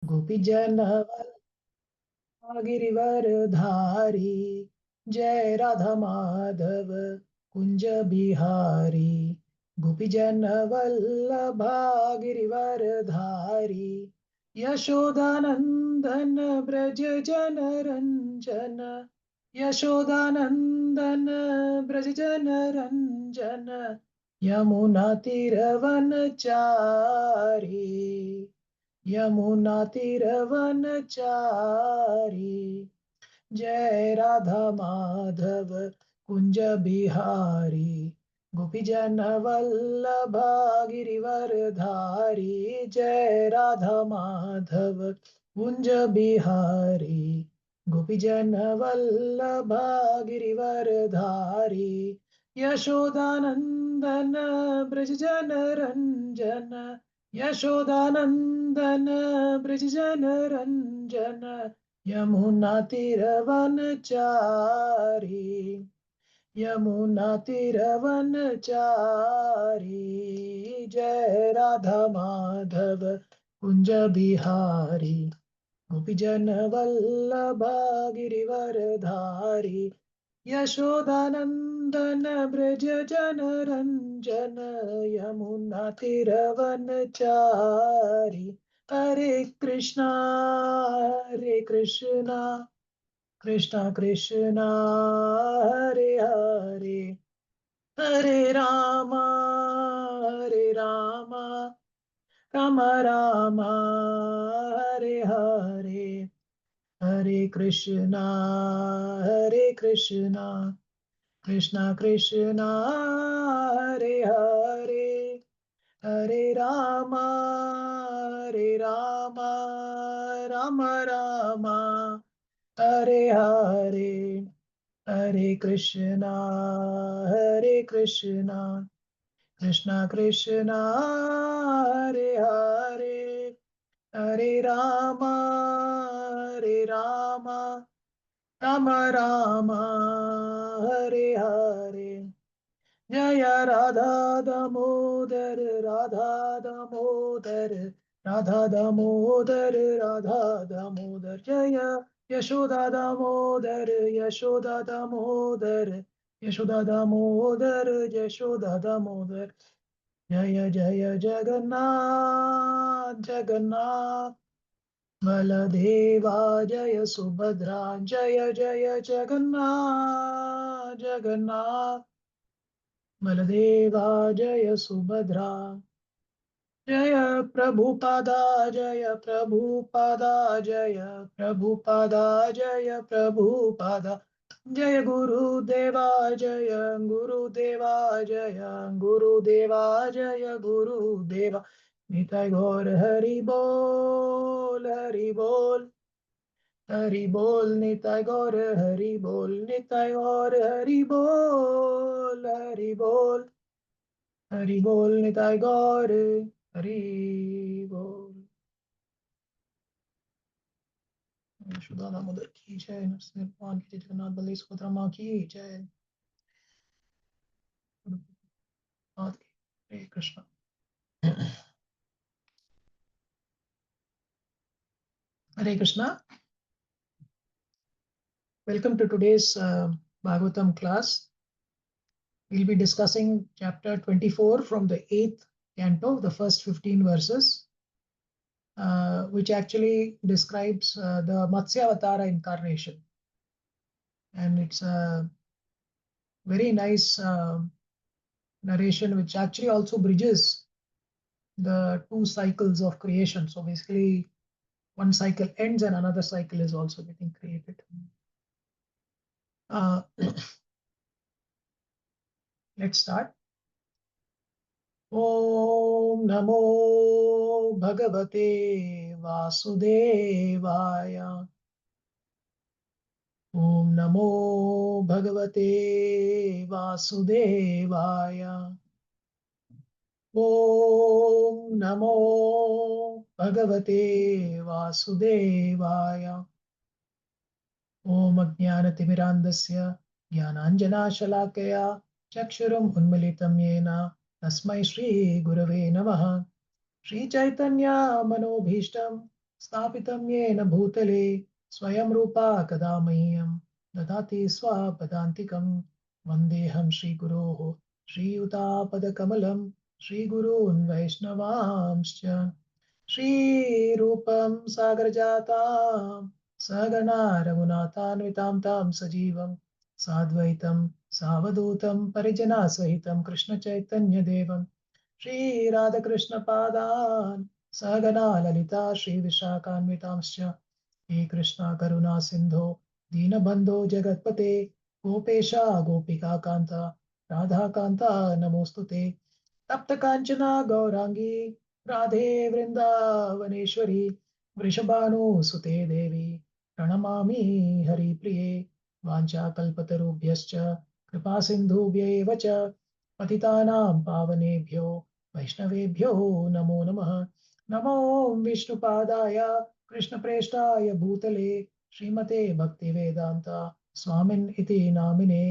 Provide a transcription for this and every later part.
गोपीजन गिरिवरधारी, जय राधा माधव कुंज बिहारी। गोपीजन वल्लभा गिरिवरधारी, यशोदानंदन ब्रज जन रंजन, यशोदानंदन ब्रज जन रंजन, यमुना तीरवनचारी, यमुना तीरवनचारी। जय राधा माधव कुंज बिहारी, गोपीजन वल्लभ गिरिवरधारी, जय राधा माधव कुंज बिहारी, गोपीजन वल्लभ गिरिवरधारी, यशोदानंदन ब्रज जन रंजन, यशोदानंदन ब्रज जन रंजन, यमुना तीरवनचारी, यमुना तीरवनचारी। जय राधा माधव कुंज बिहारी, गोपीजन वल्लभ गिरिवरधारी, यशोदानंदन ब्रज जन रंजन, यमुना तीरवनचारी। हरे कृष्णा कृष्णा कृष्णा हरे हरे, हरे राम राम राम हरे हरे, हरे कृष्णा कृष्णा कृष्णा हरे हरे, हरे राम राम राम हरे हरे, हरे कृष्णा कृष्णा कृष्णा हरे हरे, हरे राम राम राम हरे हरे। जय राधा दामोदर, राधा दामोदर, राधा दामोदर, राधा दामोदर। जय यशोदा दामोदर, यशोदा दामोदर, यशोदा दामोदर, यशोदा दामोदर। जय जय जगन्नाथ जगन्नाथ, बलदेवा जय सुभद्रा, जय जय जगन्नाथ जगन्नाथ, बलदेवा जय सुभद्रा। जय प्रभुपादा, जय प्रभुपादा, जय प्रभुपादा, जय प्रभुपादा। जय गुरुदेवा, जय गुरुदेवा, जय गुरुदेवा, जय गुरुदेवा। निताय गौर हरि बोल, हरि बोल, हरि बोल। निताय गौर हरि बोल, निताय गौर हरि बोल, हरि बोल, हरि बोल। निताय गौर हरि बोल। यशोदा दामोदर की जय, नरसिंह भगवान की जय, जगन्नाथ बलदेव सुभद्रा माँ की जय। हरे Krishna. Hare Krishna. Welcome to today's Bhagavatam class. We'll be discussing chapter 24 from the 8th canto, the first 15 verses, which actually describes the Matsya Avatara incarnation. And it's a very nice narration, which actually also bridges the two cycles of creation. So basically, one cycle ends and another cycle is also getting created. Let's start. Om Namo Bhagavate Vasudevaya. Om Namo Bhagavate Vasudevaya. Om Namo Bhagavate Vasudevaya. Om Ajnanaतिमिरान्धस्य ज्ञानाञ्जनाशलाकया चक्षुरुम् उन्मिलितं येन तस्मै श्री गुरवे नमः। श्री चैतन्य मनोभीष्टं स्थापितं येन भूतले स्वयं रूपा कदा मह्यं ददाति स्वपदान्तिकं वन्देऽहं श्रीगुरोः श्रीयुतापदकमलं श्रीगुरून् वैष्णवांश्च श्रीरूपं सागरजातां सहगणा रघुनाथान्वितां तां सजीवं साद्वैतं सावधूतं परिजनसहितं कृष्णचैतन्यदेवं श्रीराधकृष्णपादान् सहगणा ललिता श्रीविशाखान्वितांश्च हे कृष्णा करुणा सिन्धो दीनबन्धो जगत्पते गोपेशा गोपिकान्ता राधाकान्ता नमोऽस्तु ते तप्त कांचना गौरांगी राधे वृंदावनेश्वरी वृषभानुसुते देवी प्रणमामि हरिप्रिये वाञ्छाकल्पतरुभ्यश्च कृपा सिन्धुभ्यैव च पतितानां पावनेभ्यो वैष्णवेभ्यो नमो नमः नमो विष्णुपादाय कृष्णप्रेष्ठाय भूतले श्रीमते भक्तिवेदान्ता स्वामिन् इति नामिने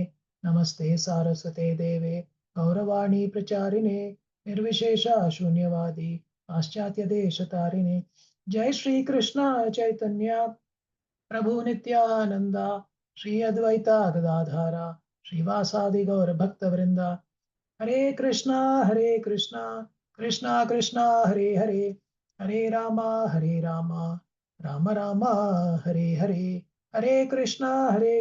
नमस्ते सारस्वते देवे गौरवाणी प्रचारिणे निर्विशेष शून्यवादी पाश्चात्य देश तारिणे जय श्री कृष्ण चैतन्य प्रभु नित्यानंदा श्री अद्वैता गदाधारा श्रीवासादि गौर भक्त वृंदा हरे कृष्णा कृष्णा कृष्णा हरे हरे रामा राम राम हरे हरे हरे कृष्णा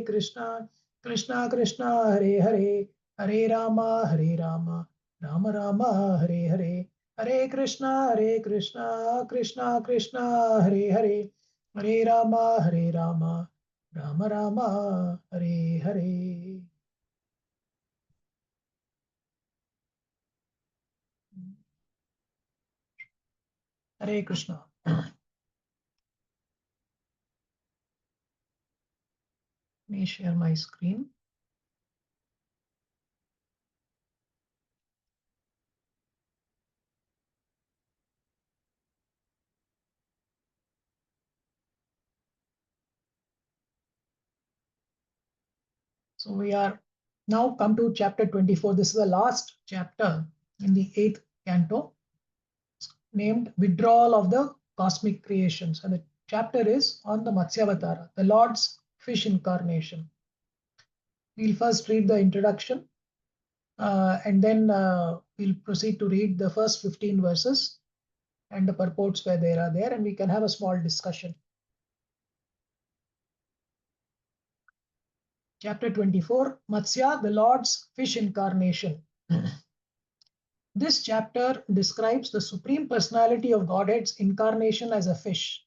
कृष्णा कृष्णा हरे राम राम राम हरे हरे कृष्णा कृष्णा कृष्णा हरे Ram Ram Ram Hare Hare Krishna Let me share my screen. So we are now come to chapter 24. This is the last chapter in the 8th canto, named Withdrawal of the Cosmic Creations. And the chapter is on the Matsyavatara, the Lord's fish incarnation. We'll first read the introduction and then we'll proceed to read the first 15 verses and the purports where they are there, and we can have a small discussion. Chapter 24, Matsya, the Lord's fish incarnation. This chapter describes the Supreme Personality of Godhead's incarnation as a fish,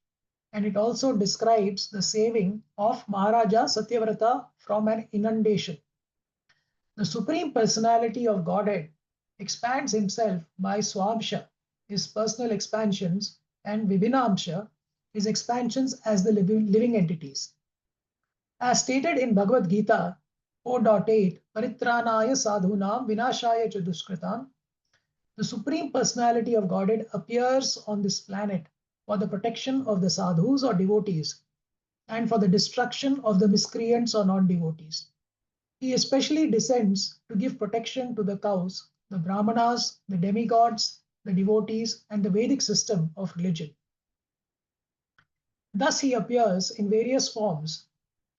and it also describes the saving of Maharaja Satyavrata from an inundation. The Supreme Personality of Godhead expands himself by Swabsha, his personal expansions, and Vibhinamsha, his expansions as the living entities. As stated in Bhagavad Gita 4.8, Paritranaya sadhunam vinashaya cha duskritam, the Supreme Personality of Godhead appears on this planet for the protection of the sadhus or devotees and for the destruction of the miscreants or non-devotees. He especially descends to give protection to the cows, the brahmanas, the demigods, the devotees, and the Vedic system of religion. Thus he appears in various forms,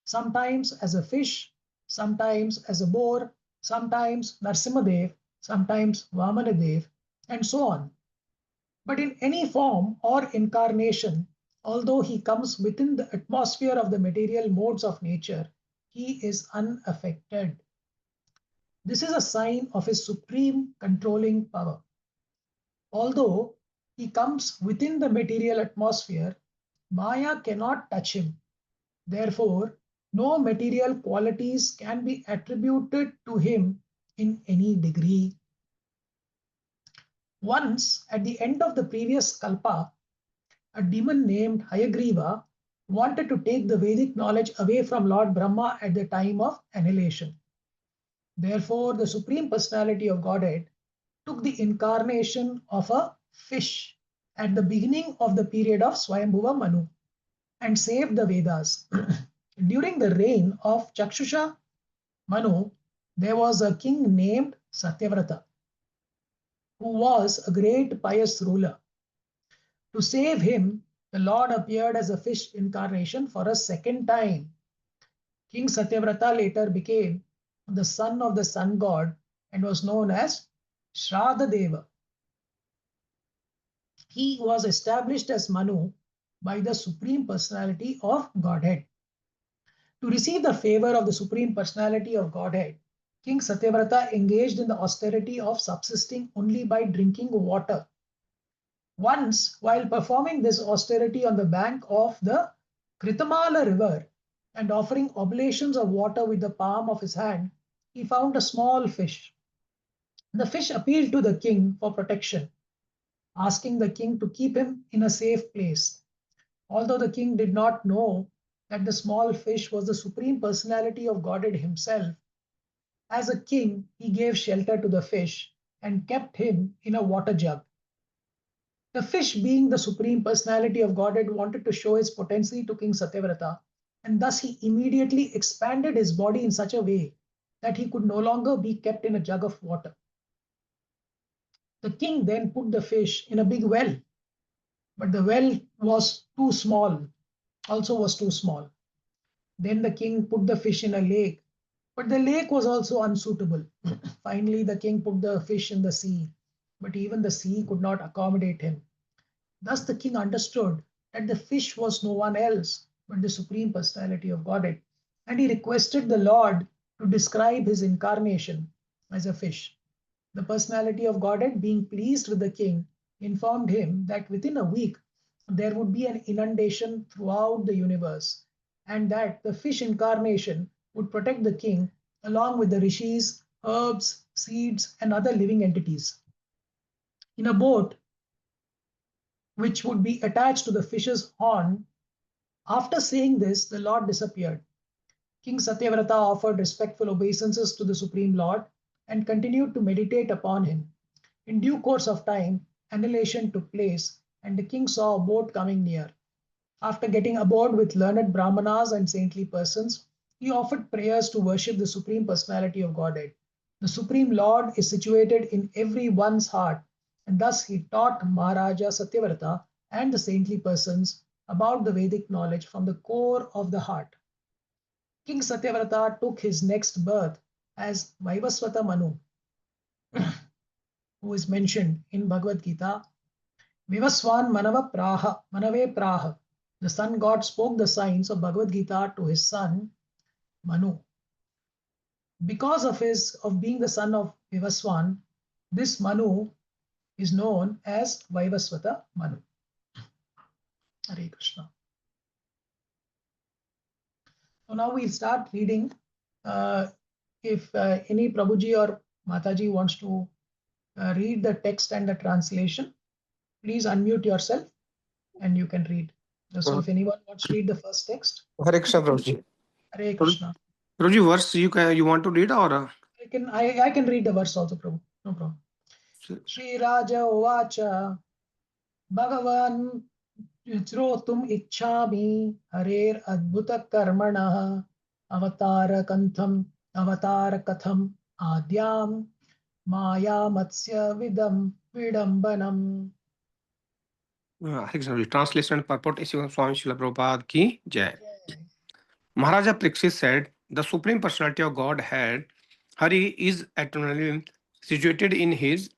sometimes as a fish, sometimes as a boar, sometimes Narsimadev, sometimes Vamanadev, and so on. But in any form or incarnation, although he comes within the atmosphere of the material modes of nature, he is unaffected. This is a sign of his supreme controlling power. Although he comes within the material atmosphere, Maya cannot touch him. Therefore, no material qualities can be attributed to him in any degree. Once, at the end of the previous Kalpa, a demon named Hayagriva wanted to take the Vedic knowledge away from Lord Brahma at the time of annihilation. Therefore, the Supreme Personality of Godhead took the incarnation of a fish at the beginning of the period of Swayambhuva Manu and saved the Vedas. During the reign of Chakshusha Manu, there was a king named Satyavrata, who was a great pious ruler. To save him, the Lord appeared as a fish incarnation for a second time. King Satyavrata later became the son of the sun god and was known as Shraddha Deva. He was established as Manu by the Supreme Personality of Godhead. To receive the favor of the Supreme Personality of Godhead, King Satyavrata engaged in the austerity of subsisting only by drinking water. Once, while performing this austerity on the bank of the Kritamala river and offering oblations of water with the palm of his hand, he found a small fish. The fish appealed to the king for protection, asking the king to keep him in a safe place. Although the king did not know that the small fish was the Supreme Personality of Godhead himself, as a king, he gave shelter to the fish and kept him in a water jug. The fish, being the Supreme Personality of Godhead, wanted to show his potency to King Satyavrata, and thus he immediately expanded his body in such a way that he could no longer be kept in a jug of water. The king then put the fish in a big well, but the well was too small, also was too small. Then the king put the fish in a lake, but the lake was also unsuitable. Finally, the king put the fish in the sea, but even the sea could not accommodate him. Thus, the king understood that the fish was no one else but the Supreme Personality of Godhead, and he requested the Lord to describe his incarnation as a fish. The Personality of Godhead, being pleased with the king, informed him that within a week there would be an inundation throughout the universe, and that the fish incarnation would protect the king along with the rishis, herbs, seeds, and other living entities. In a boat which would be attached to the fish's horn. After saying this, the Lord disappeared. King Satyavrata offered respectful obeisances to the Supreme Lord and continued to meditate upon him. In due course of time, annihilation took place, and the king saw a boat coming near. After getting aboard with learned brahmanas and saintly persons, he offered prayers to worship the Supreme Personality of Godhead. The Supreme Lord is situated in every one's heart, and thus he taught Maharaja Satyavrata and the saintly persons about the Vedic knowledge from the core of the heart. King Satyavrata took his next birth as Vaivasvata Manu, who is mentioned in Bhagavad Gita. Vivaswan Manava Praha, Manave Praha. The sun god spoke the signs of Bhagavad Gita to his son Manu. Because of being the son of Vivaswan, this Manu is known as Vaivasvata Manu. Hare Krishna. So now we'll start reading. If any Prabhuji or Mataji wants to read the text and the translation, please unmute yourself and you can read. So if anyone wants to read the first text. Hare Krishna, Prabhuji. Hare Krishna. Prabhuji, verse you want to read or? I can read the verse also, Prabhu. No problem. Shri Raja Ovacha Bhagavan Yujrotum Ichchami Harer Adbhuta Karmanah Avatara Katham Adyam Maya Matsya Vidambanam. Hare Krishna. Translation and purport is Swami Srila Prabhupada ki jai. Maharaja Parikshit said, the Supreme Personality of Godhead, Hari, is eternally situated in his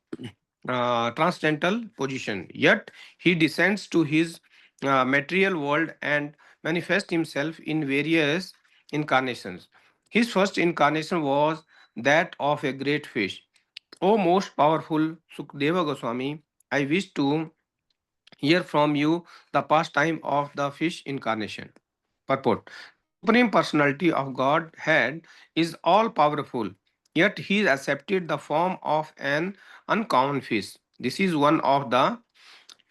transcendental position. Yet he descends to his material world and manifests himself in various incarnations. His first incarnation was that of a great fish. O most powerful Sukadeva Goswami, I wish to hear from you the pastime of the fish incarnation. Purport. The Supreme Personality of Godhead is all powerful, yet he accepted the form of an uncommon fish. This is one of the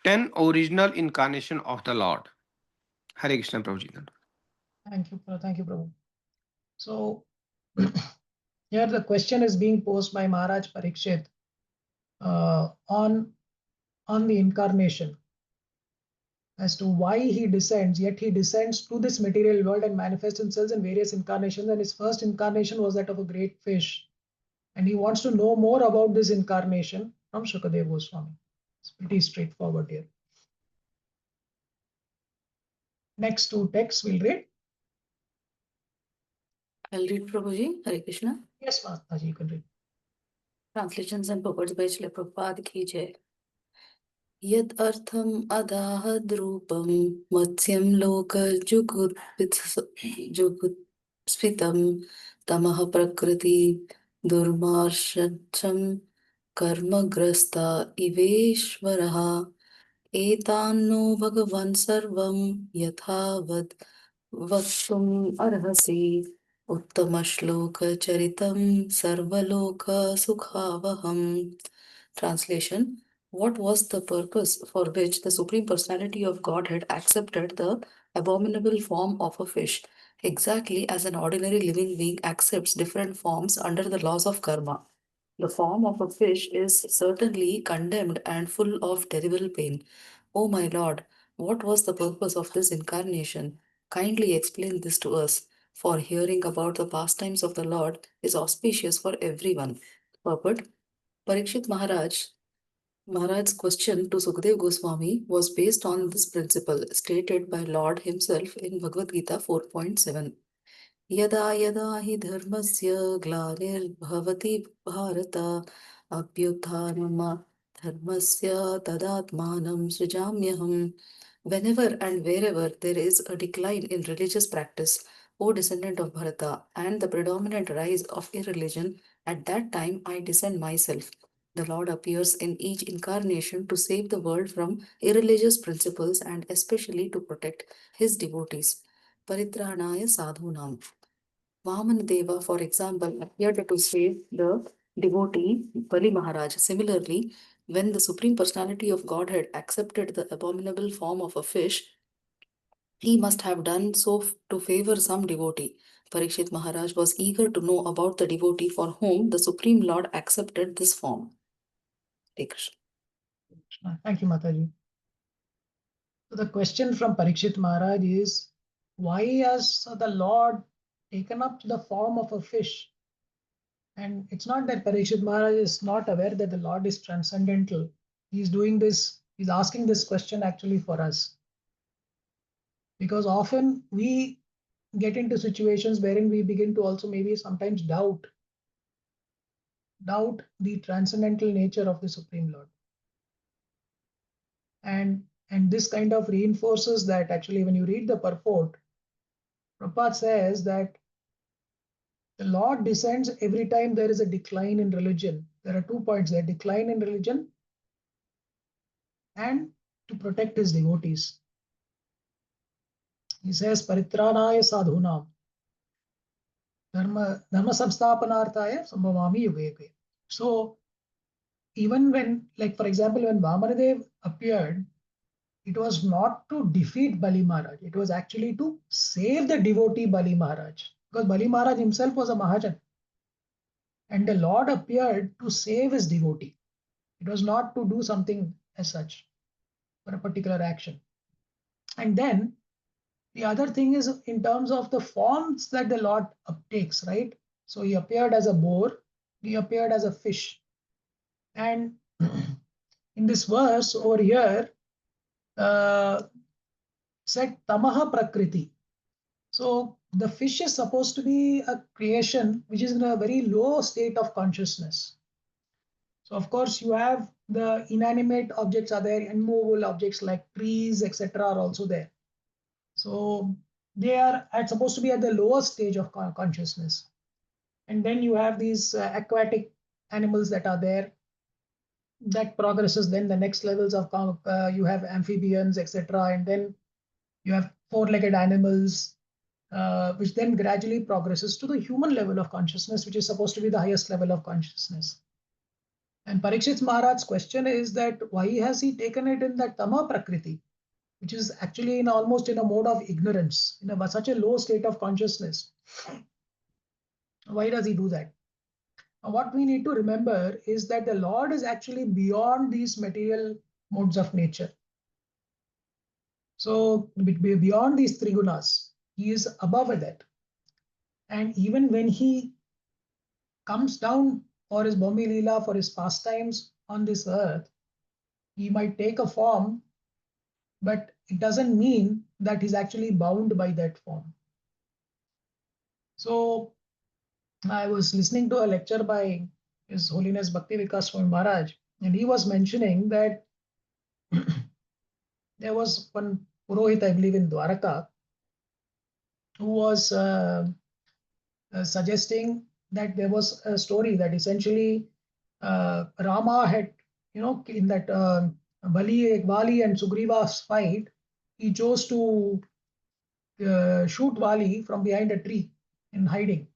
10 original incarnations of the Lord. Hare Krishna, Prabhuji. Thank you, Prabhu. So here the question is being posed by Maharaj Parikshit on the incarnation, as to why he descends, yet he descends to this material world and manifests himself in various incarnations. And his first incarnation was that of a great fish. And he wants to know more about this incarnation from Shukadeva Goswami. It's pretty straightforward here. next two texts we'll read. I'll read, Prabhuji. Hare Krishna. Yes, Mataji, you can read. Translations and purports by Srila Prabhupada ki jai. Yad artham adahad rupam matsyam loka jugut tamaha prakriti durmarshacham karmagrasta iveshvaraha etanno bhagavan sarvam yathavad vaktum arhasi uttama charitam sarvaloka sukhavaham. Translation: what was the purpose for which the Supreme Personality of Godhead accepted the abominable form of a fish, exactly as an ordinary living being accepts different forms under the laws of karma? The form of a fish is certainly condemned and full of terrible pain. O my Lord, what was the purpose of this incarnation? Kindly explain this to us, for hearing about the pastimes of the Lord is auspicious for everyone. Purport: Parikshit Maharaj's question to Sukadeva Goswami was based on this principle stated by Lord himself in Bhagavad Gita 4.7. Yada yada hi dharmasya glanirбhavati bharata abhyuthanama dharmasya tadatmanam srijamyaham. Whenever and wherever there is a decline in religious practice, O descendant of Bharata, and the predominant rise of irreligion, at that time I descend myself. The Lord appears in each incarnation to save the world from irreligious principles and especially to protect his devotees. Paritranaya sadhunam. Vamanadeva, for example, appeared to save the devotee Bali Maharaj. Similarly, when the Supreme Personality of Godhead accepted the abominable form of a fish, he must have done so to favor some devotee. Parikshit Maharaj was eager to know about the devotee for whom the Supreme Lord accepted this form. Hare Krishna. Thank you, Mataji. So the question from Parikshit Maharaj is, why has the Lord taken up the form of a fish? And it's not that Parikshit Maharaj is not aware that the Lord is transcendental. He's doing this, he's asking this question actually for us. Because often we get into situations wherein we begin to also maybe sometimes doubt the transcendental nature of the Supreme Lord. And this kind of reinforces that actually when you read the purport, Prabhupada says that the Lord descends every time there is a decline in religion. There are 2 points there: decline in religion and to protect his devotees. He says, Paritranaya sadhunam dharma samsthapanarthaya sambhavami yuge yuge. So even when, like for example, when Vamanadev appeared, it was not to defeat Bali Maharaj. It was actually to save the devotee Bali Maharaj. Because Bali Maharaj himself was a Mahajan. And the Lord appeared to save his devotee. It was not to do something as such for a particular action. And then the other thing is in terms of the forms that the Lord takes, right? So he appeared as a boar, he appeared as a fish. And in this verse over here, said Tamaha Prakriti. So the fish is supposed to be a creation which is in a very low state of consciousness. So of course you have the inanimate objects are there, immovable objects like trees, etc. are also there. So they are supposed to be at the lower stage of consciousness. And then you have these aquatic animals that are there. That progresses. Then the next levels of you have amphibians, etc. And then you have four-legged animals, which then gradually progresses to the human level of consciousness, which is supposed to be the highest level of consciousness. And Parikshit Maharaj's question is that why has he taken it in that Tama Prakriti, which is actually in almost in a mode of ignorance, in such a low state of consciousness? Why does he do that? Now, what we need to remember is that the Lord is actually beyond these material modes of nature. So beyond these three gunas, he is above that. And even when he comes down for his Bhumi Leela, for his pastimes on this earth, he might take a form, but it doesn't mean that he's actually bound by that form. So I was listening to a lecture by His Holiness Bhakti Vikas Swami Maharaj, and he was mentioning that there was one Purohit, I believe, in Dwaraka, who was suggesting that there was a story that essentially Rama had, in that Vali and Sugriva's fight, he chose to shoot Vali from behind a tree in hiding.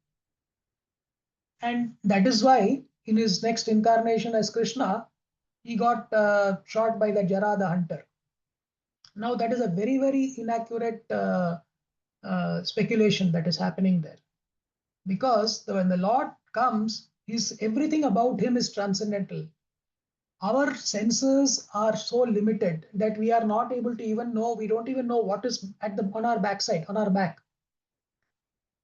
And that is why in his next incarnation as Krishna, he got shot by the Jara the hunter. Now that is a very, very inaccurate speculation that is happening there. Because when the Lord comes, everything about him is transcendental. Our senses are so limited that we are not able to even know, we don't even know what is on our backside, on our back.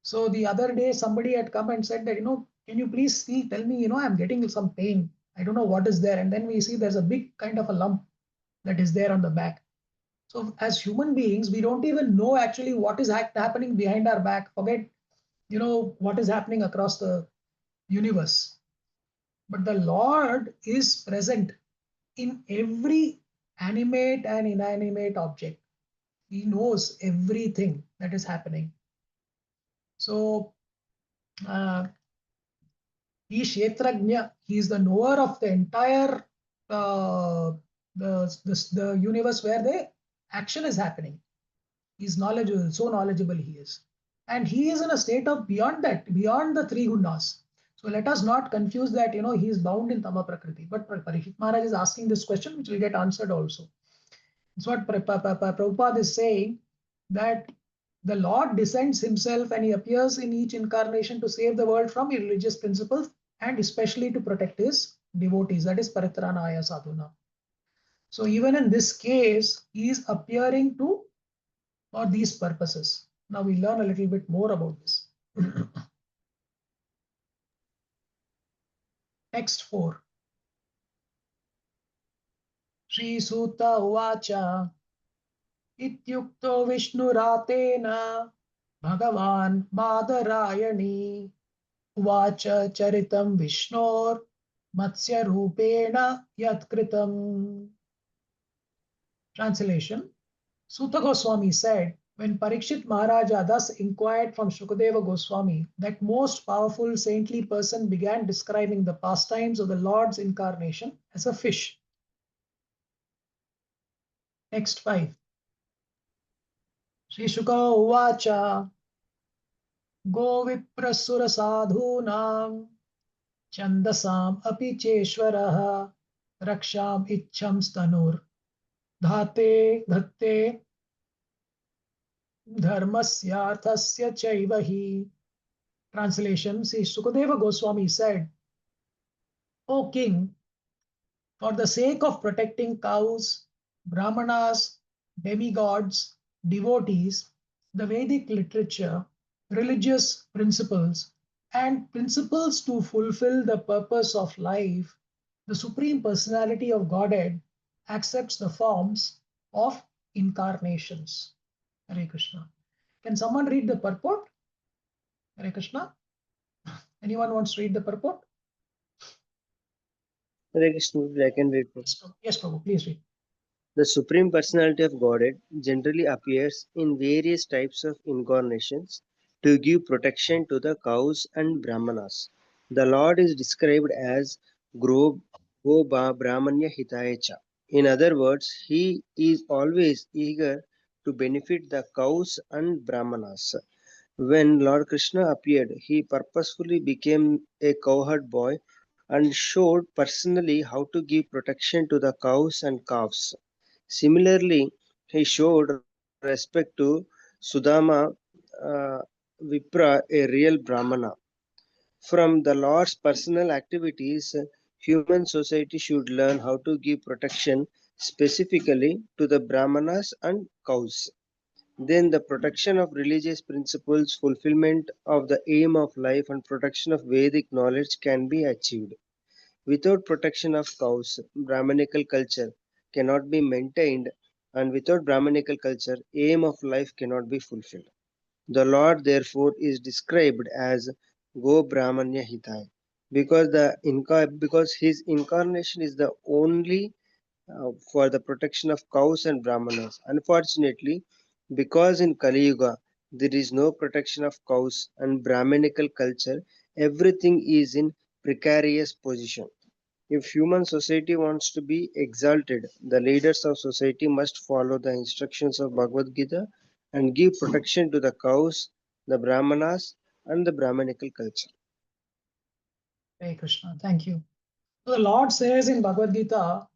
So the other day, somebody had come and said that, can you please see, tell me, I'm getting some pain. I don't know what is there. And then we see there's a big kind of a lump that is there on the back. So as human beings, we don't even know actually what is happening behind our back. Forget, what is happening across the universe. But the Lord is present in every animate and inanimate object. He knows everything that is happening. So he is Kshetrajna. He is the knower of the entire the universe where the action is happening. He is knowledgeable, so knowledgeable he is. And he is in a state of beyond that, beyond the three gunas. So let us not confuse that, he is bound in Tama Prakriti. But Parikshit Maharaj is asking this question, which will get answered also. It's what Prabhupada is saying, that the Lord descends himself and he appears in each incarnation to save the world from irreligious principles and especially to protect his devotees, that is Paritranaya Sadhuna. So even in this case, he is appearing for these purposes. Now we learn a little bit more about this. Text 4. Sri Sutta Uvacha Ityukto Vishnuratena Bhagavan Badarayani Uvacha Charitam Vishnor Matsya Rupena Yatkritam. Translation. Sutta Goswami said, when Parikshit Maharaja thus inquired from Shukadeva Goswami, that most powerful saintly person began describing the pastimes of the Lord's incarnation as a fish. Text 5. Sri Shuka Uvacha Go Viprasura Sadhunam Chandasam Api Cheshwaraha Raksham Ichham Stanur Dhate Dhatte Dharmasyarthasya Chaivahi. Translation. See, Sukadeva Goswami said, O king, for the sake of protecting cows, brahmanas, demigods, devotees, the Vedic literature, religious principles, and principles to fulfill the purpose of life, the Supreme Personality of Godhead accepts the forms of incarnations. Hare Krishna. Can someone read the purport? Hare Krishna. Anyone wants to read the purport? Hare Krishna, I can read. Yes, Prabhu, please read. The Supreme Personality of Godhead generally appears in various types of incarnations to give protection to the cows and brahmanas. The Lord is described as Go Brahmanya Hitayecha. In other words, he is always eager to benefit the cows and brahmanas. When Lord Krishna appeared, he purposefully became a cowherd boy and showed personally how to give protection to the cows and calves. Similarly, he showed respect to Sudama Vipra, a real Brahmana. From the Lord's personal activities, human society should learn how to give protection specifically to the Brahmanas and cows. Then the protection of religious principles, fulfillment of the aim of life, and protection of Vedic knowledge can be achieved. Without protection of cows, Brahmanical culture cannot be maintained and without Brahmanical culture, aim of life cannot be fulfilled. The Lord therefore is described as Go Brahmanya Hitai because his incarnation is the only for the protection of cows and brahmanas. Unfortunately, because in Kali Yuga there is no protection of cows and Brahminical culture, everything is in precarious position. If human society wants to be exalted, the leaders of society must follow the instructions of Bhagavad Gita and give protection to the cows, the brahmanas, and the Brahminical culture. Hare Krishna. Thank you. So the Lord says in Bhagavad Gita,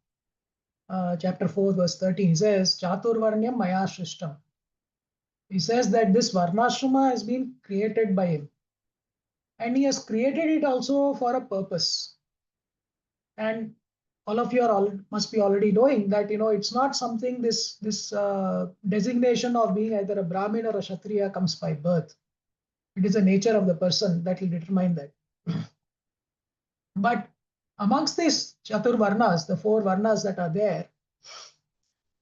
chapter 4, verse 13, he says, Chaturvarnyam Maya Shrishtam. He says that this Varnashrama has been created by him. And he has created it also for a purpose. And all of you must be already knowing that it's not something this designation of being either a Brahmin or a Kshatriya comes by birth. It is the nature of the person that will determine that. But amongst these Chatur Varnas, the four Varnas that are there,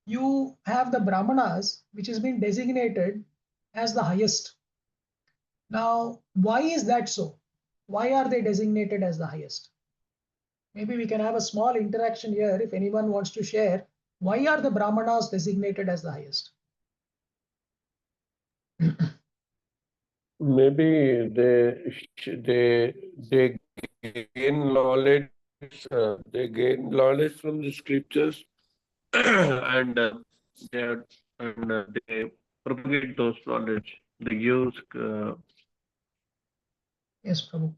you have the Brahmanas, which has been designated as the highest. Now, why is that so? Why are they designated as the highest? Maybe we can have a small interaction here if anyone wants to share. Why are the Brahmanas designated as the highest? Maybe they gain knowledge. They gain knowledge from the scriptures, and they they propagate those knowledge. They use Yes, Prabhu.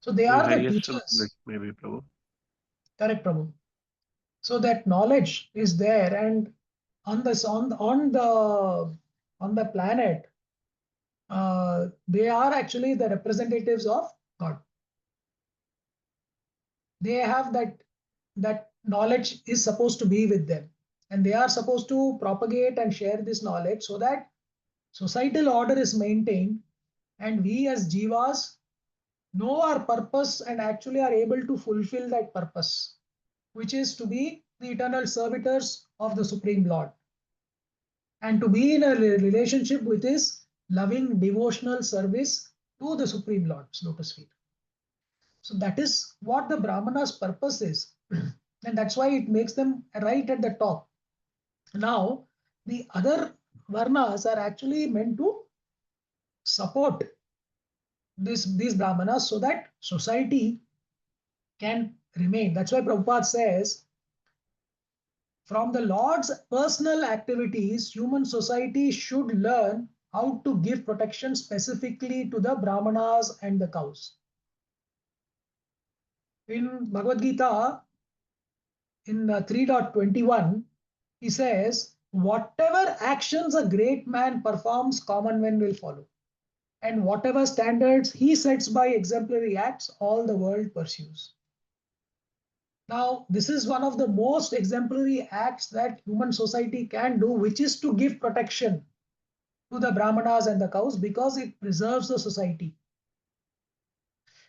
So they the are the highest knowledge, teachers. maybe, Prabhu. Correct, Prabhu. So that knowledge is there, and on this on the planet, they are actually the representatives of God. They have that knowledge is supposed to be with them, and they are supposed to propagate and share this knowledge so that societal order is maintained, and we as jivas know our purpose and actually are able to fulfill that purpose, which is to be the eternal servitors of the Supreme Lord and to be in a relationship with his loving devotional service to the Supreme Lord's lotus feet. So that is what the Brahmana's purpose is. And that's why it makes them right at the top. Now, the other Varnas are actually meant to support these Brahmanas so that society can remain. That's why Prabhupada says, from the Lord's personal activities, human society should learn how to give protection specifically to the Brahmanas and the cows. In Bhagavad Gita, in 3.21, he says, whatever actions a great man performs, common men will follow. And whatever standards he sets by exemplary acts, all the world pursues. Now, this is one of the most exemplary acts that human society can do, which is to give protection to the Brahmanas and the cows because it preserves the society.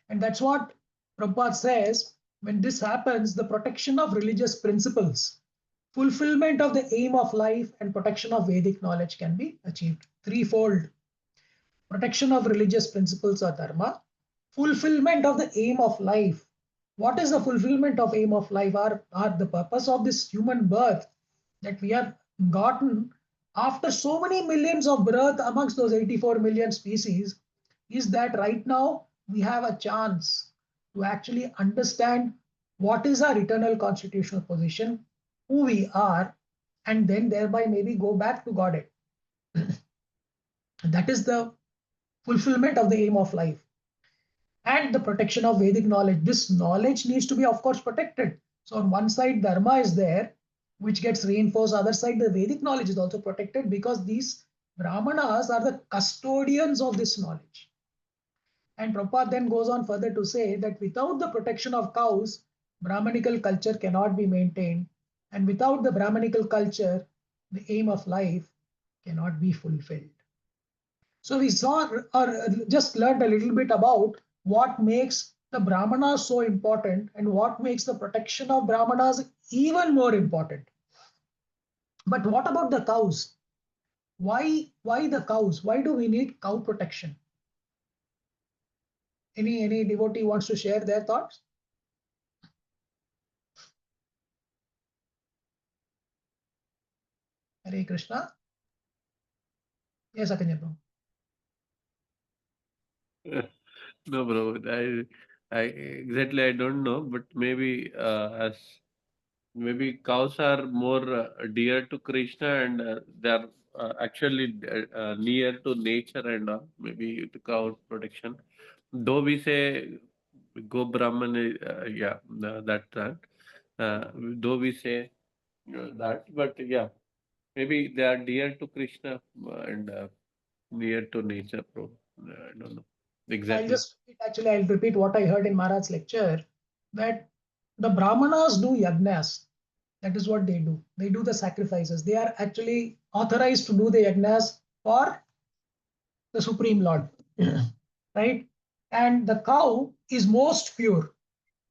And that's what Prabhupada says, when this happens, the protection of religious principles, fulfillment of the aim of life, and protection of Vedic knowledge can be achieved. Threefold. Protection of religious principles or dharma, fulfillment of the aim of life. What is the fulfillment of aim of life? Are the purpose of this human birth that we have gotten after so many millions of birth amongst those 84 million species is that right now we have a chance to actually understand what is our eternal constitutional position, who we are, and then thereby maybe go back to Godhead. That is the fulfillment of the aim of life. And the protection of Vedic knowledge. This knowledge needs to be, of course, protected. So on one side, Dharma is there, which gets reinforced. Other side, the Vedic knowledge is also protected because these Brahmanas are the custodians of this knowledge. And Prabhupada then goes on further to say that without the protection of cows, Brahmanical culture cannot be maintained. And without the Brahmanical culture, the aim of life cannot be fulfilled. So we saw or just learned a little bit about what makes the Brahmanas so important and what makes the protection of Brahmanas even more important. But what about the cows? Why the cows? Why do we need cow protection? Any devotee wants to share their thoughts? Hare Krishna. Yes, Akanya Prabhu. No, bro. I exactly I don't know, but maybe as maybe cows are more dear to Krishna and they are actually near to nature and maybe to cow protection. Though we say go Brahman, yeah, that. Though we say that, but yeah, maybe they are dear to Krishna and near to nature, bro. I don't know exactly. I'll repeat what I heard in Maharaj's lecture, that the Brahmanas do yagnas. That is what they do. They do the sacrifices. They are actually authorized to do the yagnas for the Supreme Lord. Right? And the cow is most pure.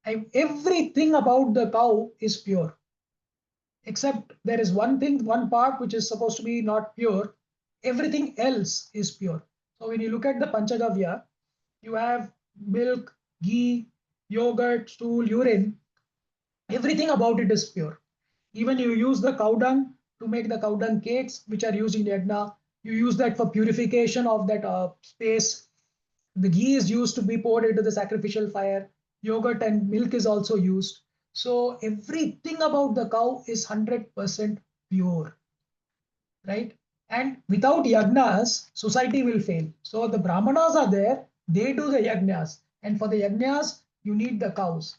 Everything about the cow is pure. Except there is one part which is supposed to be not pure. Everything else is pure. So when you look at the Panchagavya, you have milk, ghee, yogurt, stool, urine. Everything about it is pure. Even you use the cow dung to make the cow dung cakes, which are used in yagna. You use that for purification of that space. The ghee is used to be poured into the sacrificial fire. Yogurt and milk is also used. So everything about the cow is 100% pure, right? And without yagnas, society will fail. So the brahmanas are there, they do the yagnas. And for the yagnas, you need the cows.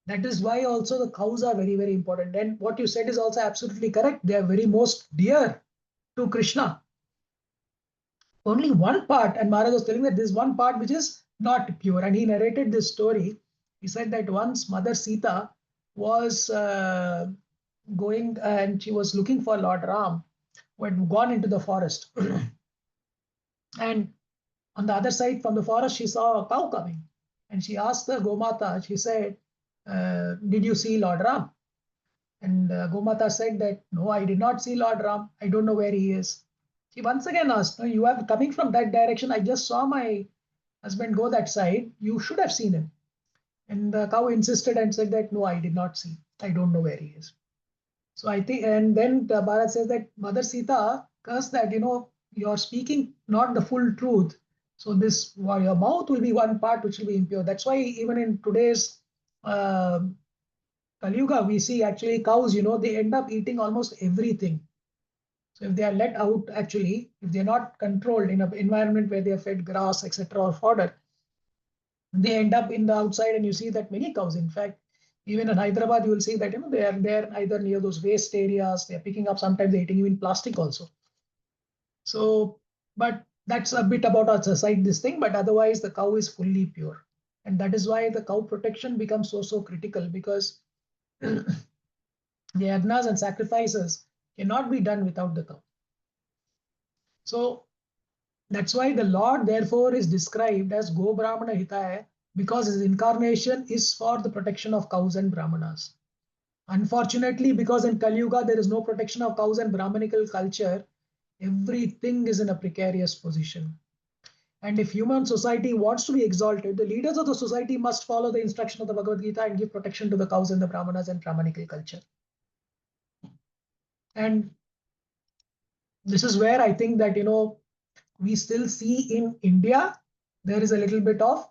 That is why also the cows are very, very important. And what you said is also absolutely correct. They are very most dear to Krishna. Only one part, and Maharaj was telling that this one part which is not pure. And he narrated this story. He said that once Mother Sita was going and she was looking for Lord Ram, who had gone into the forest. And on the other side from the forest, she saw a cow coming. And she asked the Gomata, she said, did you see Lord Ram? And Gomata said that, no, I did not see Lord Ram. I don't know where he is. She once again asked, no, you are coming from that direction. I just saw my husband go that side. You should have seen him. And the cow insisted and said that, no, I did not see. I don't know where he is. So I think, and then the Bharat says that Mother Sita cursed that, you're speaking not the full truth. So this, your mouth will be one part which will be impure. That's why even in today's uh, Kali Yuga, we see actually cows, they end up eating almost everything. So if they are let out, actually, if they're not controlled in an environment where they are fed grass, etc., or fodder, they end up in the outside, and you see that many cows, in fact, even in Hyderabad, you will see that they are either near those waste areas, they are picking up, sometimes they're eating even plastic also. So, but that's a bit about our society, this thing, but otherwise the cow is fully pure. And that is why the cow protection becomes so critical, because the yagnas and sacrifices cannot be done without the cow. So that's why the Lord therefore is described as Go Brahmana Hitaya, because his incarnation is for the protection of cows and brahmanas. Unfortunately, because in Kali Yuga there is no protection of cows and Brahmanical culture, everything is in a precarious position. And if human society wants to be exalted, the leaders of the society must follow the instruction of the Bhagavad Gita and give protection to the cows and the brahmanas and Brahmanical culture. And this is where I think that, we still see in India, there is a little bit of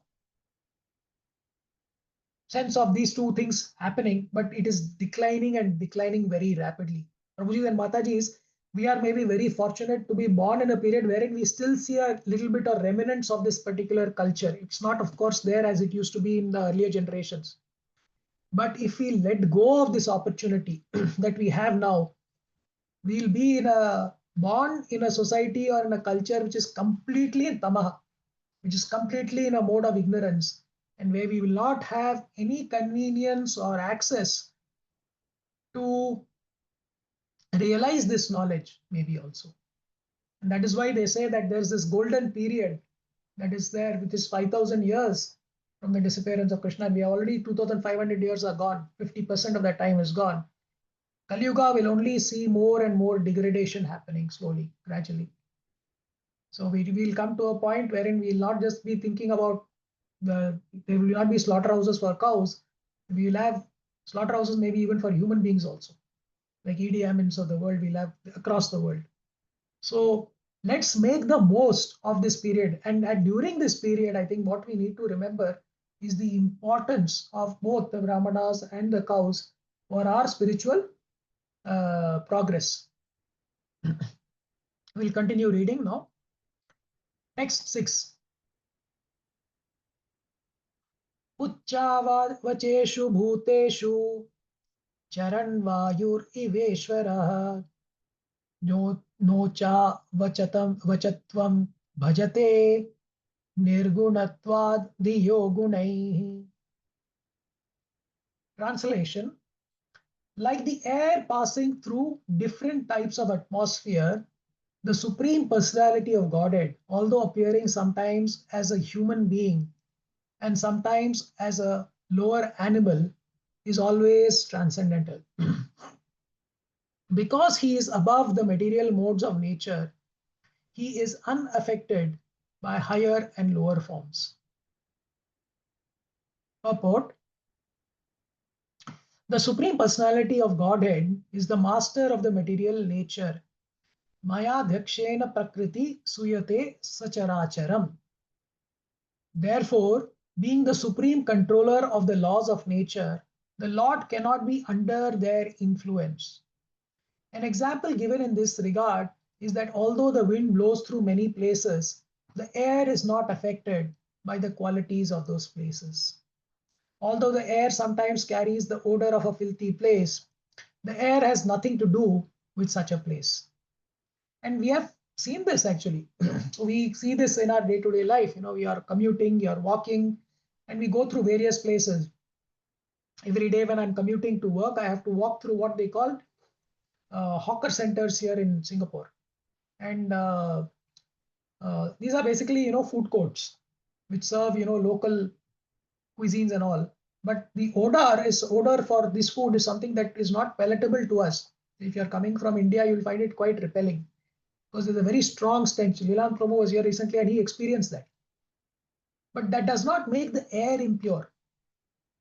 sense of these two things happening, but it is declining and declining very rapidly. Prabhuji and Mataji's, we are maybe very fortunate to be born in a period wherein we still see a little bit of remnants of this particular culture. It's not, of course, there as it used to be in the earlier generations. But if we let go of this opportunity that we have now, we'll be born in a society or in a culture which is completely in tamaha, which is completely in a mode of ignorance, and where we will not have any convenience or access to realize this knowledge, maybe also. And that is why they say that there's this golden period that is there, which is 5,000 years from the disappearance of Krishna. We are already 2,500 years are gone. 50% of that time is gone. Kali Yuga will only see more and more degradation happening slowly, gradually. So we will come to a point wherein we will not just be thinking about there will not be slaughterhouses for cows. We will have slaughterhouses maybe even for human beings also, like Idi Amins of the world we'll have across the world. So let's make the most of this period. And during this period, I think what we need to remember is the importance of both the Brahmanas and the cows for our spiritual progress. We'll continue reading now. Next 6. Uchchavacheshu bhuteshu charan vayur iveshwarah no cha vachatvam bhajate nirgunatvad diyo gunaihi. Translation: like the air passing through different types of atmosphere, the Supreme Personality of Godhead, although appearing sometimes as a human being and sometimes as a lower animal, is always transcendental. Because he is above the material modes of nature, he is unaffected by higher and lower forms. Purport: the Supreme Personality of Godhead is the master of the material nature. Maya dhakshena prakriti suyate sacharacharam. Therefore, being the supreme controller of the laws of nature, the Lord cannot be under their influence. An example given in this regard is that although the wind blows through many places, the air is not affected by the qualities of those places. Although the air sometimes carries the odor of a filthy place, the air has nothing to do with such a place. And we have seen this actually. We see this in our day-to-day life. We are commuting, you are walking, and we go through various places. Every day when I'm commuting to work, I have to walk through what they call hawker centers here in Singapore. And these are basically, food courts which serve, local cuisines and all. But the odor for this food is something that is not palatable to us. If you're coming from India, you'll find it quite repelling because there's a very strong stench. Lilananda Prabhu was here recently and he experienced that. But that does not make the air impure.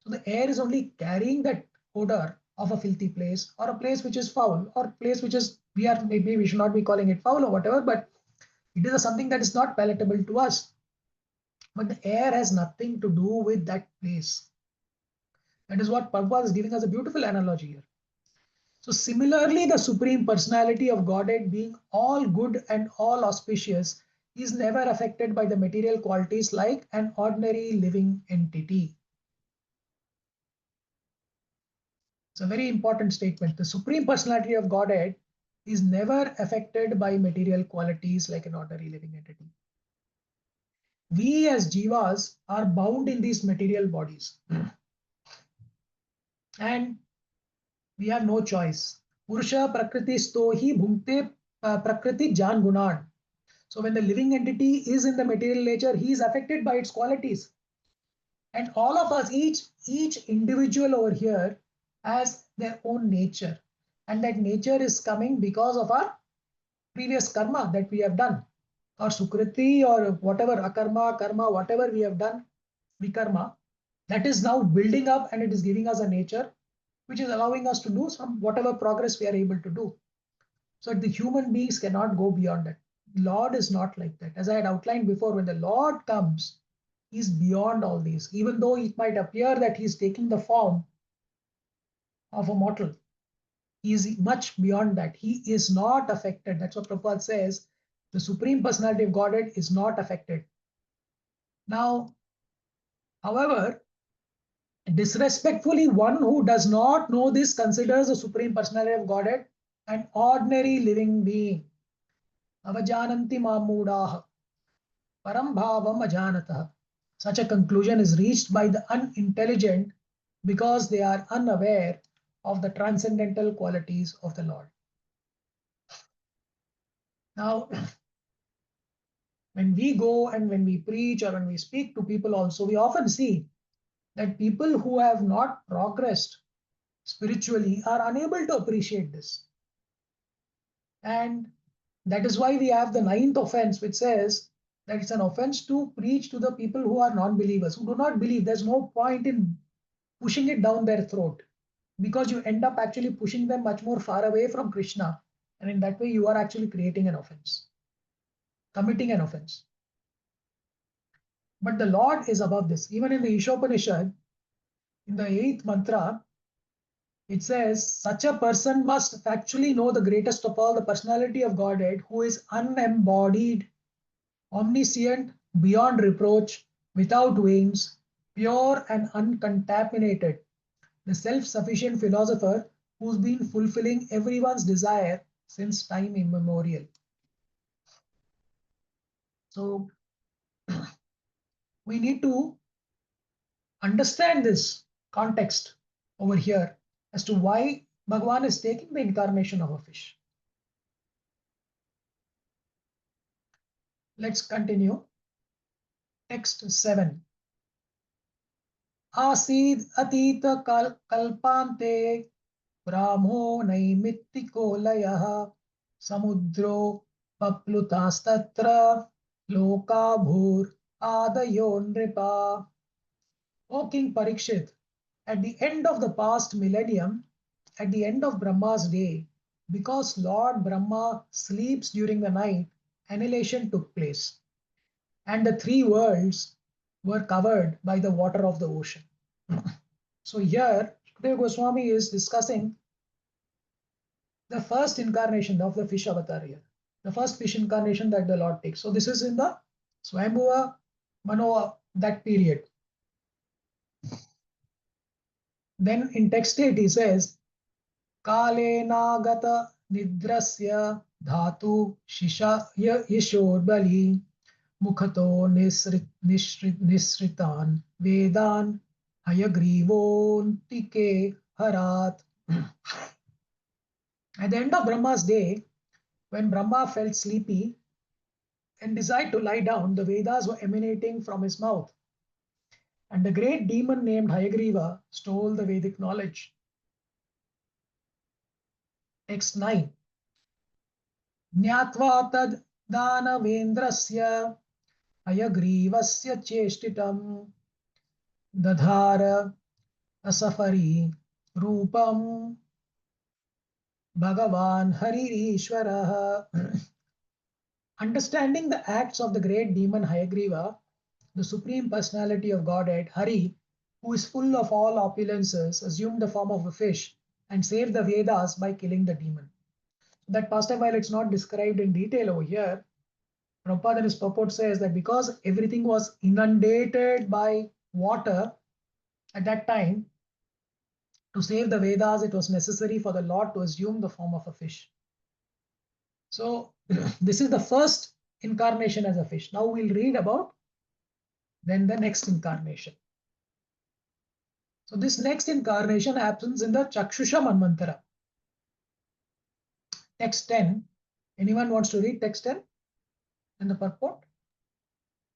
So the air is only carrying that odor of a filthy place or a place which is foul or a place which is, maybe we should not be calling it foul or whatever, but it is something that is not palatable to us. But the air has nothing to do with that place. That is what Prabhupada is giving us a beautiful analogy here. So similarly, the Supreme Personality of Godhead, being all good and all auspicious, is never affected by the material qualities like an ordinary living entity. It's a very important statement. The Supreme Personality of Godhead is never affected by material qualities like an ordinary living entity. We as jivas are bound in these material bodies. And we have no choice. Purusha prakriti stohi bhumte prakriti jan gunan. So when the living entity is in the material nature, he is affected by its qualities. And all of us, each individual over here has their own nature. And that nature is coming because of our previous karma that we have done. Or sukriti or whatever, akarma, karma, whatever we have done, vikarma, that is now building up and it is giving us a nature which is allowing us to do some whatever progress we are able to do. So the human beings cannot go beyond that. Lord is not like that. As I had outlined before, when the Lord comes, he's beyond all these. Even though it might appear that he's taking the form of a mortal, he is much beyond that. He is not affected. That's what Prabhupada says. The Supreme Personality of Godhead is not affected. Now, however, disrespectfully, one who does not know this considers the Supreme Personality of Godhead an ordinary living being. Avajananti mamudaha param bhavam ajanatah. Such a conclusion is reached by the unintelligent because they are unaware of the transcendental qualities of the Lord. Now, when we go and when we preach or when we speak to people also, we often see that people who have not progressed spiritually are unable to appreciate this. And that is why we have the 9th offense, which says that it's an offense to preach to the people who are non-believers, who do not believe. There's no point in pushing it down their throat, because you end up actually pushing them much more far away from Krishna. And in that way, you are actually creating an offense, committing an offense. But the Lord is above this. Even in the Ishopanishad, in the 8th mantra, it says, such a person must actually know the greatest of all, the personality of Godhead, who is unembodied, omniscient, beyond reproach, without wings, pure and uncontaminated, the self-sufficient philosopher who's been fulfilling everyone's desire since time immemorial. So we need to understand this context over here as to why Bhagavan is taking the incarnation of a fish. Let's continue. Text 7. Asid atita kalpante brahmo naimitiko layah samudro paplutastatra loka bhur adayo nripa. O King Parikshit, at the end of the past millennium, at the end of Brahma's day, because Lord Brahma sleeps during the night, annihilation took place, and the 3 worlds were covered by the water of the ocean. So here, Sukadeva Goswami is discussing the first incarnation of the fish avatar here, the first fish incarnation that the Lord takes. So this is in the Swayambhuva Mano, that period. Then in text 8 he says, Kalenagata nidrasya dhatu shisha yishorbali mukhato nisritan vedan hayagrivon harat. At the end of Brahma's day, when Brahma felt sleepy and decided to lie down, the Vedas were emanating from his mouth. And the great demon named Hayagriva stole the Vedic knowledge. Text 9. Jnatva tad danavendrasya Hayagrivasya cheshtitam dadhara asafari rupam Bhagavan Haririshwaraha. Understanding the acts of the great demon Hayagriva, the Supreme Personality of Godhead, Hari, who is full of all opulences, assumed the form of a fish and saved the Vedas by killing the demon. That pastime, while it's not described in detail over here, Prabhupada in his purport says that because everything was inundated by water at that time, to save the Vedas, it was necessary for the Lord to assume the form of a fish. So this is the first incarnation as a fish. Now we'll read about then the next incarnation. So this next incarnation happens in the Chakshusha Manvantara. Text 10. Anyone wants to read text 10 in the purport?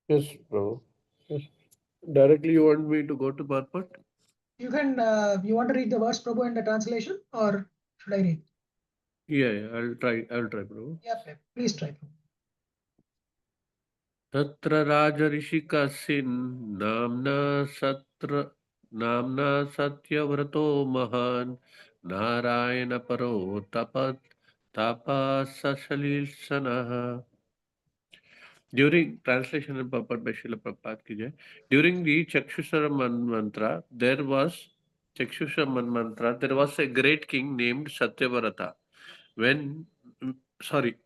Yes, bro. Yes. Directly, you want me to go to purport? You can, you want to read the verse, Prabhu, in the translation, or should I read? Yeah, I'll try, bro. Yeah, please try. तत्र राजऋषिकस्मिन् नाम्ना सत्यव्रतो महान् नारायणपरो तपस्सलीलसनः. During translation and purport by Srila Prabhupada ki jai. During the Chakshusha mantra, there was a great king named Satyavrata.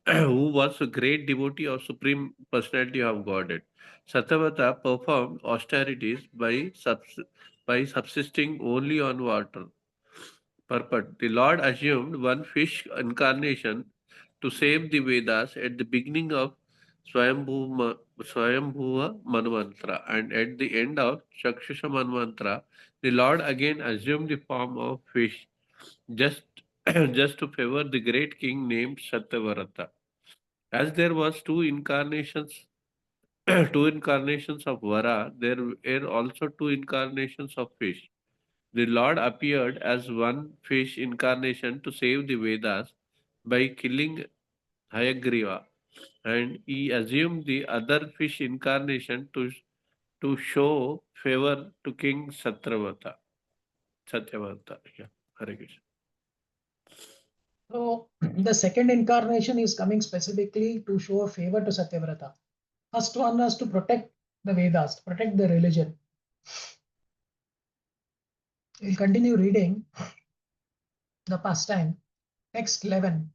Who was a great devotee of Supreme Personality of Godhead. Satyavrata performed austerities by subsisting only on water. Purport: the Lord assumed one fish incarnation to save the Vedas at the beginning of Swayambhuva Manvantra, and at the end of Chakshusha Manvantra, the Lord again assumed the form of fish, just just to favor the great king named Satyavrata. As there was two incarnations of Vara, there were also two incarnations of fish. The Lord appeared as one fish incarnation to save the Vedas by killing Hayagriva, and he assumed the other fish incarnation to show favor to King Satyavata. Yeah, Hare Krishna. So the second incarnation is coming specifically to show a favor to Satyavrata. First one was to protect the Vedas, to protect the religion. We'll continue reading the pastime. Text 11.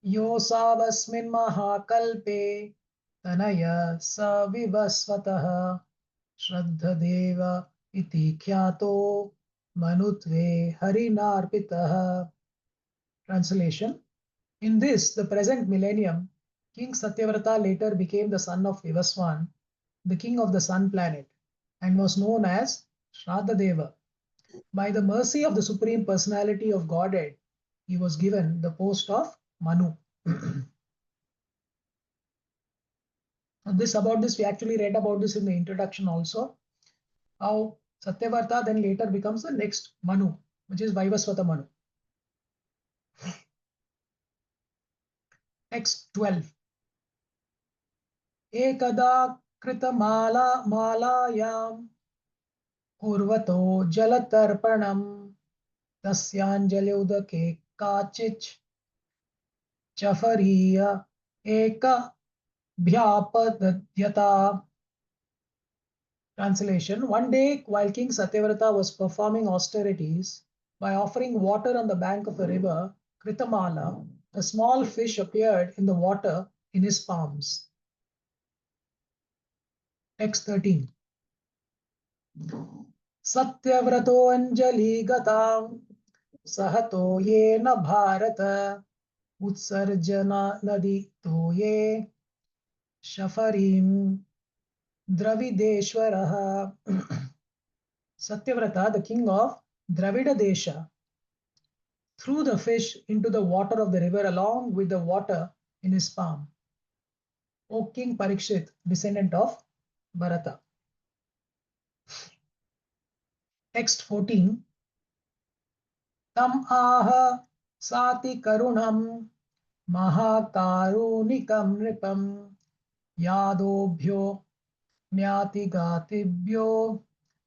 योऽसावस्मिन् महाकल्पे तनय स विवस्वतः श्रद्धदेव इति ख्यातो मनुत्वे हरिनार्पितः. Translation. In this, the present millennium, King Satyavrata later became the son of Vivaswan, the king of the sun planet, and was known as Shraddha. By the mercy of the Supreme Personality of Godhead, he was given the post of Manu. About this, we actually read about this in the introduction also. How Satyavrata then later becomes the next Manu, which is Vaivasvata Manu. Text 12. Ekada Kritamala Malayam Kurvato Jalatarpanam Tasyanjalyudake Kachich Chafariya Eka Bhyapadadyata. Translation. One day, while King Satyavrata was performing austerities by offering water on the bank of a river, Kritamala, a small fish appeared in the water in his palms. Text 13. Satyavrato Anjali Gatam Sahato Yena Bharata Utsarjana Nadi Toye Shafarim Dravideshwaraha. Satyavrata, the king of Dravida Desha, threw the fish into the water of the river along with the water in his palm. O King Parikshit, descendant of Bharata. Text 14. Tam aha sati karunam mahakarunikam nripam yadobhyo nyati gatibhyo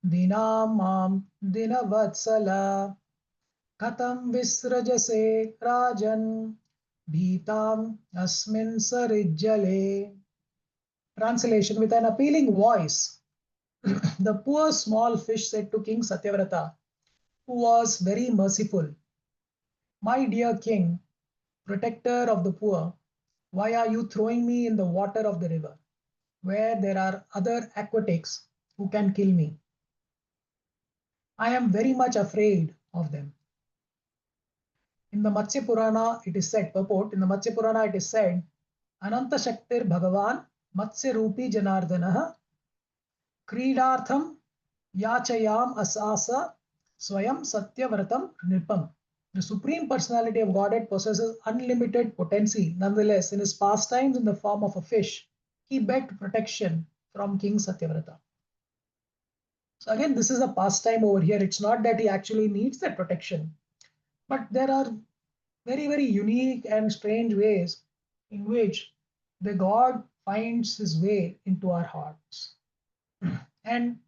dinamam dinavatsala katam visrajase rajan bhitam asmin sarijjale. Translation. With an appealing voice, the poor small fish said to King Satyavrata, who was very merciful, "My dear king, protector of the poor, why are you throwing me in the water of the river, where there are other aquatics who can kill me? I am very much afraid of them." In the Matsya Purana, it is said, purport, in the Matsya Purana, it is said, Ananta Shaktir Bhagavan Matsya Rupi Janardanaha Kridartham Yachayam Asasa Swayam Satyavratam Nipam. The Supreme Personality of Godhead possesses unlimited potency. Nonetheless, in his pastimes in the form of a fish, he begged protection from King Satyavrata. So again, this is a pastime over here. It's not that he actually needs that protection, but there are very, very unique and strange ways in which the God finds his way into our hearts. And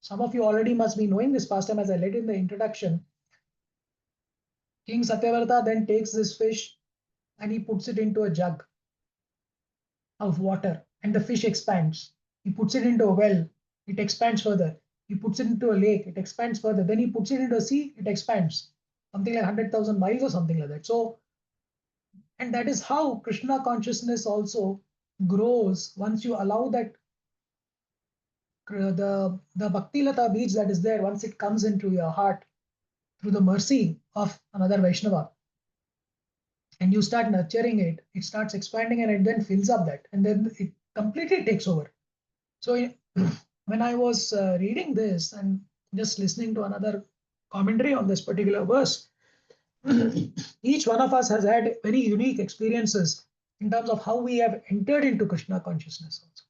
some of you already must be knowing this pastime, as I read in the introduction. King Satyavrata then takes this fish and he puts it into a jug of water, and the fish expands. He puts it into a well, it expands further. He puts it into a lake, it expands further. Then he puts it into a sea, it expands. Something like 100,000 miles or something like that. So, and that is how Krishna consciousness also grows once you allow that the Bhakti Lata beach that is there, once it comes into your heart through the mercy of another Vaishnava, and you start nurturing it, it starts expanding and it then fills up that, and then it completely takes over. So when I was reading this and just listening to another commentary on this particular verse, each one of us has had very unique experiences in terms of how we have entered into Krishna consciousness also.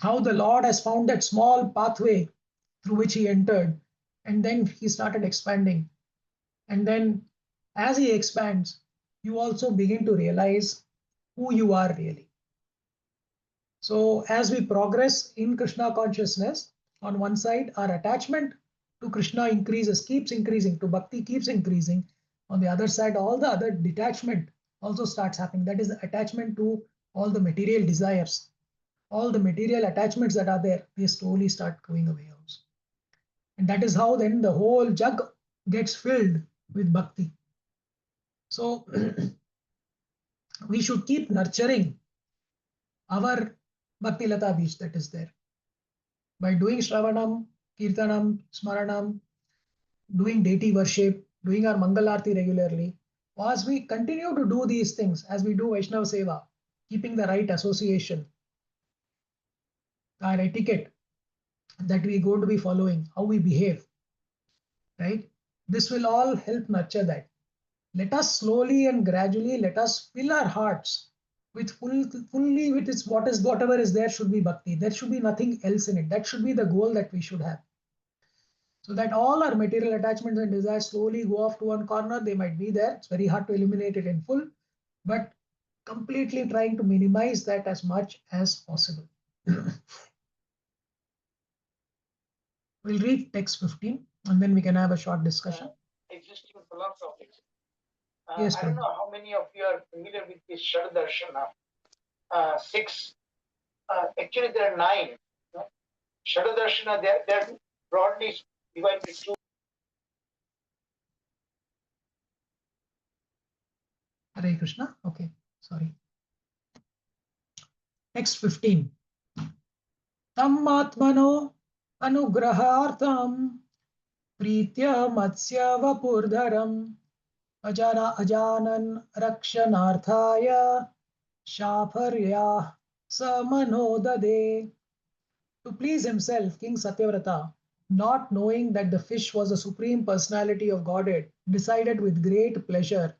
how the Lord has found that small pathway through which he entered, and then he started expanding. And then as he expands, you also begin to realize who you are really. So as we progress in Krishna consciousness, on one side, our attachment to Krishna increases, keeps increasing, to bhakti keeps increasing. On the other side, all the other detachment also starts happening. That is the attachment to all the material desires. All the material attachments that are there, they slowly start going away also. And that is how then the whole jug gets filled with bhakti. So we should keep nurturing our Bhakti Lata beach that is there. By doing Shravanam, Kirtanam, Smaranam, doing deity worship, doing our Mangalarti regularly, as we continue to do these things, as we do Vaishnava Seva, keeping the right association, our etiquette that we're going to be following, how we behave, right? This will all help nurture that. Let us slowly and gradually, let us fill our hearts with fully with its whatever is there should be bhakti. There should be nothing else in it. That should be the goal that we should have. So that all our material attachments and desires slowly go off to one corner. They might be there. It's very hard to eliminate it in full, but completely trying to minimize that as much as possible. We'll read text 15 and then we can have a short discussion. Existing philosophies. Yes, I don't Prabhu. know how many of you are familiar with this Shadadarshana. 6. Actually, there are 9. No? Shadadarshana, they're broadly divided into 2. Hare Krishna. Okay, sorry. Text 15. Tam atmano anugrahartam pritya matsya vapurdharam ajanan rakshanarthaya shapharya samanodade. To please himself, King Satyavrata, not knowing that the fish was the supreme personality of Godhead, decided with great pleasure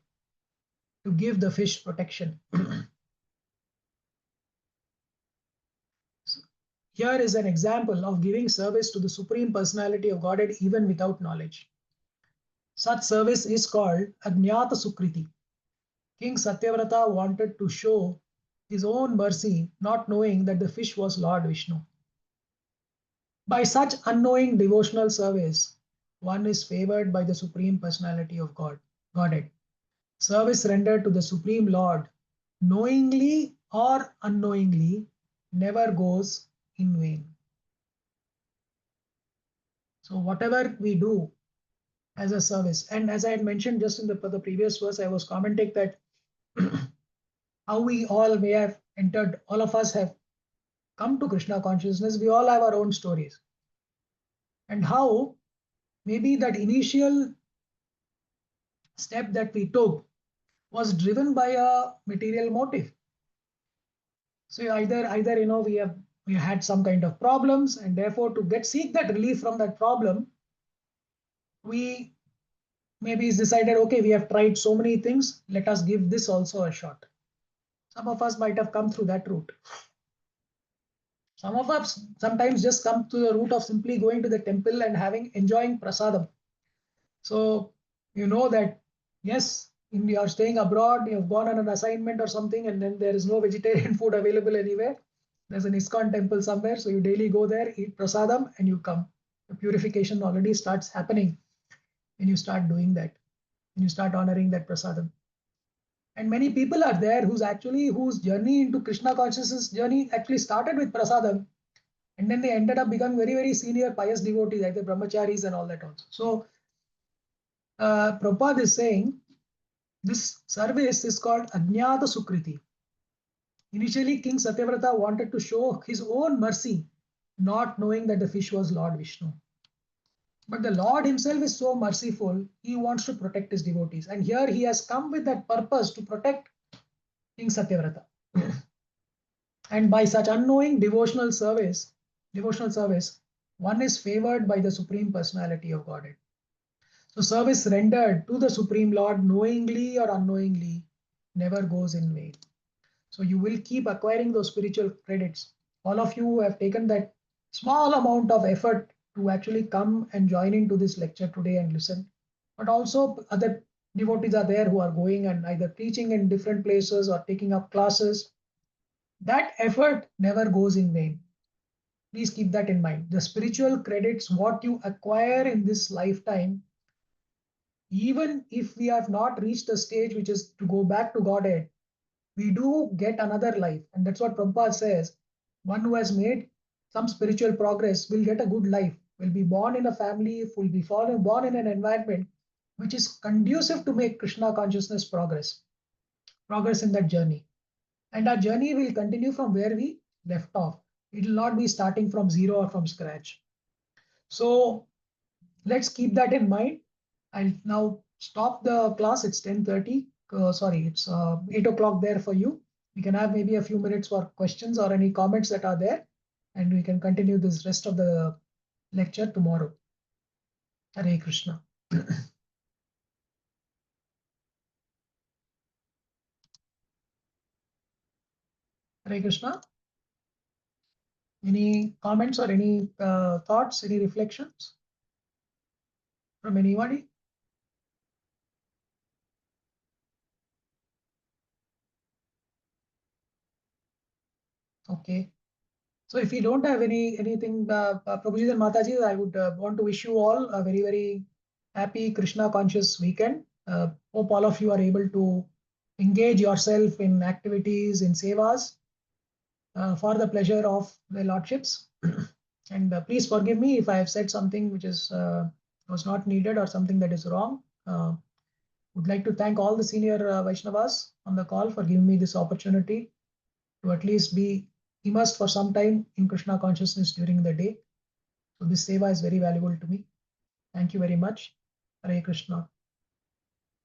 to give the fish protection. Here is an example of giving service to the supreme personality of Godhead even without knowledge. Such service is called Ajnata Sukriti. King Satyavrata wanted to show his own mercy, not knowing that the fish was Lord Vishnu. By such unknowing devotional service, one is favored by the Supreme Personality of Godhead. Service rendered to the Supreme Lord, knowingly or unknowingly, never goes in vain. So whatever we do as a service, and as I had mentioned just in the previous verse, I was commenting that how we all may have entered, all of us have come to Krishna consciousness, we all have our own stories. And how maybe that initial step that we took was driven by a material motive. So either we had some kind of problems, and therefore to seek that relief from that problem, we maybe decided, okay, we have tried so many things, let us give this also a shot. Some of us might have come through that route. Some of us sometimes just come to the route of simply going to the temple and enjoying prasadam. So you know that, yes, you are staying abroad, you have gone on an assignment or something, and then there is no vegetarian food available anywhere. There's an ISKCON temple somewhere, so you daily go there, eat prasadam, and you come. The purification already starts happening when you start doing that, when you start honoring that prasadam. And many people are there whose journey into Krishna consciousness journey actually started with prasadam, and then they ended up becoming very, very senior pious devotees, like the brahmacharis and all that also. So Prabhupada is saying this service is called Ajnata Sukriti. Initially, King Satyavrata wanted to show his own mercy, not knowing that the fish was Lord Vishnu. But the Lord himself is so merciful, he wants to protect his devotees. And here he has come with that purpose to protect King Satyavrata. And by such unknowing devotional service, one is favored by the Supreme Personality of Godhead. So service rendered to the Supreme Lord knowingly or unknowingly never goes in vain. So you will keep acquiring those spiritual credits. all of you have taken that small amount of effort to actually come and join into this lecture today and listen. But also other devotees are there who are going and either teaching in different places or taking up classes. That effort never goes in vain. Please keep that in mind. The spiritual credits, what you acquire in this lifetime, even if we have not reached the stage which is to go back to Godhead, we do get another life. And that's what Prabhupada says. One who has made some spiritual progress will get a good life, will be born in a family, will be born in an environment which is conducive to make Krishna consciousness progress in that journey. And our journey will continue from where we left off. It will not be starting from zero or from scratch. So let's keep that in mind. I'll now stop the class. It's 10:30. Sorry, it's 8 o'clock there for you. We can have maybe a few minutes for questions or any comments that are there, and we can continue this rest of the lecture tomorrow. Hare Krishna. Hare Krishna. Any comments or any thoughts, any reflections from anybody? Okay. So if you don't have anything, Prabhuji and Mataji, I would want to wish you all a very, very happy Krishna conscious weekend. Hope all of you are able to engage yourself in activities, in sevas, for the pleasure of the lordships. And please forgive me if I have said something which is was not needed or something that is wrong. Would like to thank all the senior Vaishnavas on the call for giving me this opportunity to at least be immersed for some time in Krishna consciousness during the day. So this seva is very valuable to me. Thank you very much. Hare Krishna.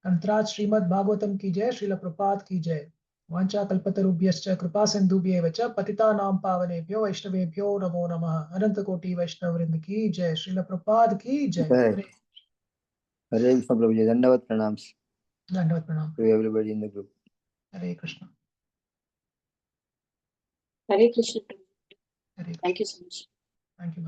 Antrat Srimad Bhagavatam ki jai, Srila Prabhupada ki jai. Vancha kalpatarubhyascha kripa sindhubhyeva cha patitanam pavanebhyo vaishnavebhyo namo namah. Ananta koti Vaishnavrind ki jai, Srila Prabhupada ki jai. Hare Krishna Prabhuji, Dandavat pranams Dandavat pranam. to everybody in the group. Hare Krishna. Hare Krishna. Hare Krishna. Thank you so much. Thank you.